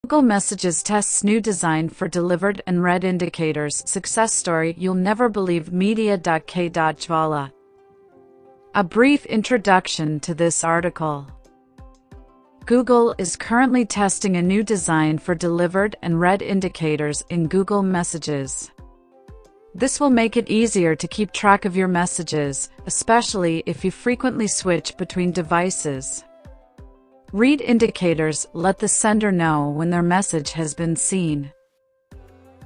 Google Messages tests new design for delivered and read indicators. Success story: you'll never believe media.k.JWALA. A brief introduction to this article. Google is currently testing a new design for delivered and read indicators in Google Messages. This will make it easier to keep track of your messages, especially if you frequently switch between devices. Read indicators let the sender know when their message has been seen.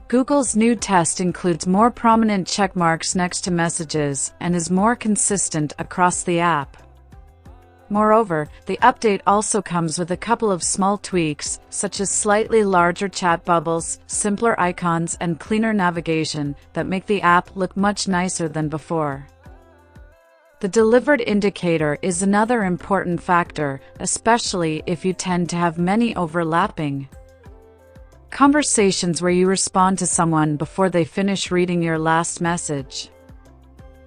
Google's new test includes more prominent check marks next to messages and is more consistent across the app. Moreover, the update also comes with a couple of small tweaks, such as slightly larger chat bubbles, simpler icons, and cleaner navigation that make the app look much nicer than before. The delivered indicator is another important factor, especially if you tend to have many overlapping conversations where you respond to someone before they finish reading your last message.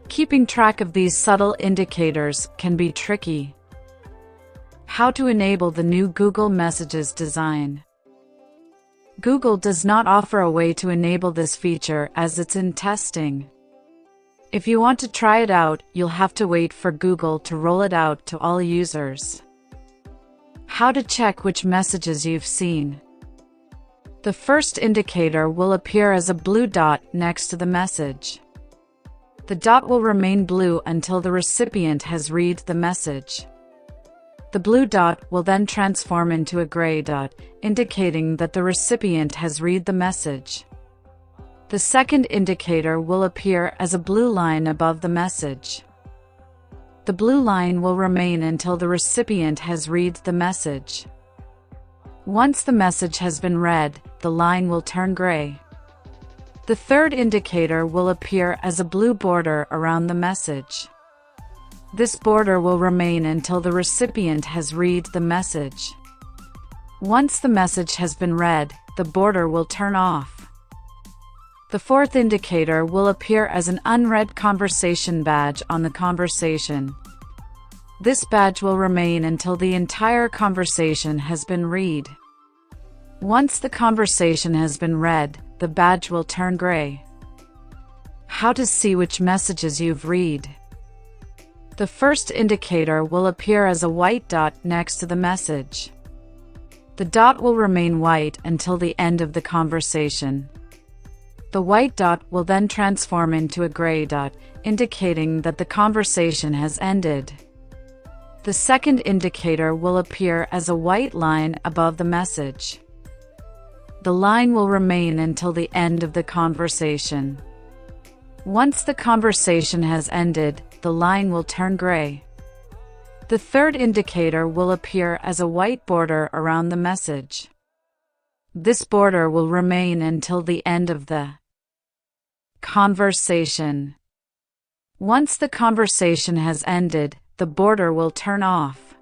Keeping track of these subtle indicators can be tricky. How to enable the new Google Messages design. Google does not offer a way to enable this feature as it's in testing. If you want to try it out, you'll have to wait for Google to roll it out to all users. How to check which messages you've seen. The first indicator will appear as a blue dot next to the message. The dot will remain blue until the recipient has read the message. The blue dot will then transform into a gray dot, indicating that the recipient has read the message. The second indicator will appear as a blue line above the message. The blue line will remain until the recipient has read the message. Once the message has been read, the line will turn gray. The third indicator will appear as a blue border around the message. This border will remain until the recipient has read the message. Once the message has been read, the border will turn off. The fourth indicator will appear as an unread conversation badge on the conversation. This badge will remain until the entire conversation has been read. Once the conversation has been read, the badge will turn gray. How to see which messages you've read. The first indicator will appear as a white dot next to the message. The dot will remain white until the end of the conversation. The white dot will then transform into a gray dot, indicating that the conversation has ended. The second indicator will appear as a white line above the message. The line will remain until the end of the conversation. Once the conversation has ended, the line will turn gray. The third indicator will appear as a white border around the message. This border will remain until the end of the conversation. Once the conversation has ended, the border will turn off.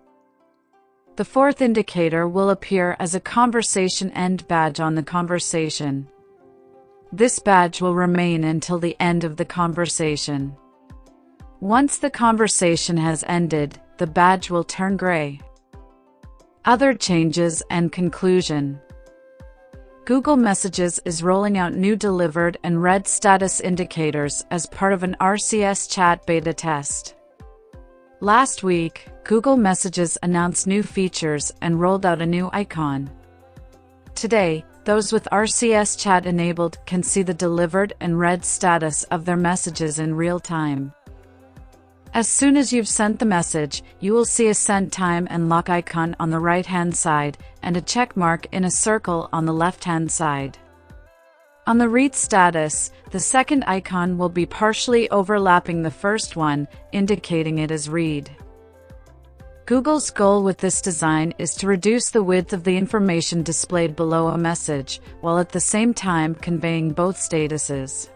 The fourth indicator will appear as a conversation end badge on the conversation. This badge will remain until the end of the conversation. Once the conversation has ended, the badge will turn gray. Other changes and conclusion. Google Messages is rolling out new delivered and read status indicators as part of an RCS chat beta test. Last week, Google Messages announced new features and rolled out a new icon. Today, those with RCS chat enabled can see the delivered and read status of their messages in real time. As soon as you've sent the message, you will see a send time and lock icon on the right-hand side and a check mark in a circle on the left-hand side. On the read status, the second icon will be partially overlapping the first one, indicating it is read. Google's goal with this design is to reduce the width of the information displayed below a message, while at the same time conveying both statuses.